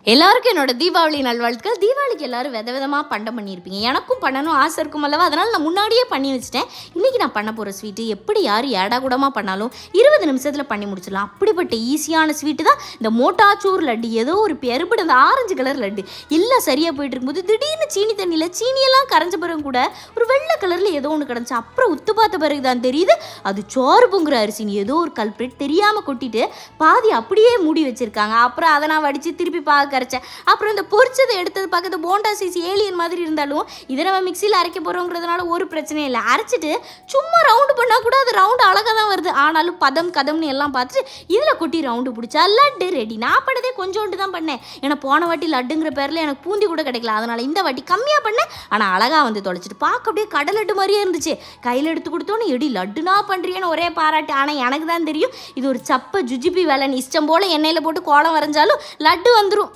எல்லாருக்கும் என்னோட தீபாவளி நல்வாழ்த்துக்கள். தீபாவளிக்கு எல்லாரும் விதவிதமாக பண்டம் பண்ணியிருப்பீங்க. எனக்கும் பண்ணணும் ஆசை இருக்கும் அல்லவா, அதனால் நான் முன்னாடியே பண்ணி வச்சுட்டேன். இன்றைக்கி நான் பண்ண போகிற ஸ்வீட்டு எப்படி யார் ஏடா கூடமாக பண்ணாலும் 20 நிமிஷத்தில் பண்ணி முடிச்சிடலாம். அப்படிப்பட்ட ஈஸியான ஸ்வீட்டு தான் இந்த மோட்டாச்சூர் லட்டு. ஏதோ ஒரு பெருபடு அந்த ஆரஞ்சு கலர் லட்டு எல்லாம் சரியாக போயிட்டு இருக்கும்போது திடீர்னு சீனி தண்ணியில் சீனியெல்லாம் கரைஞ்ச பிறகு கூட ஒரு வெள்ளை கலரில் ஏதோ ஒன்று கிடந்துச்சு. அப்புறம் உத்து பார்த்த பிறகு தான் தெரியுது அது சோறு பொங்குற அரிசினி. ஏதோ ஒரு கல்பிரேட் தெரியாமல் கொட்டிட்டு பாதி அப்படியே மூடி வச்சுருக்காங்க. அப்புறம் அதை நான் வடித்து திருப்பி கரைச்சேன். அப்புறம் இந்த பொரிச்சதை எடுத்தது பார்க்கறது போண்டா சைஸ் ஏலியன் மாதிரி இருந்தாலும் இதை நம்ம மிக்சியில் அரைக்க போகிறோங்கிறதுனால ஒரு பிரச்சனையும் இல்லை. அரைச்சிட்டு சும்மா ரவுண்டு பண்ணால் கூட அது ரவுண்டு அழகாக தான் வருது. ஆனாலும் கதம்னு எல்லாம் பார்த்துட்டு இதில் கொட்டி ரவுண்டு பிடிச்சா லட்டு ரெடி. நான் பண்ணதே கொஞ்சோண்டு தான் பண்ணேன். ஏன்னா போன வாட்டி லட்டுங்கிற பேரில் எனக்கு பூந்தி கூட கிடைக்கல. அதனால் இந்த வாட்டி கம்மியாக பண்ணேன். ஆனால் அழகாக வந்து தொலைச்சிட்டு பார்க்க அப்படியே கடை லட்டு மாதிரியே இருந்துச்சு. கையில் எடுத்து கொடுத்தோன்னு எடி லட்டுனா பண்ணுறியன்னு ஒரே பாராட்டு. ஆனால் எனக்கு தான் தெரியும் இது ஒரு சப்ப ஜுஜிபி வேலைன்னு. இஷ்டம் போல் எண்ணெயில் போட்டு கோலம் வரைஞ்சாலும் லட்டு வந்துடும்.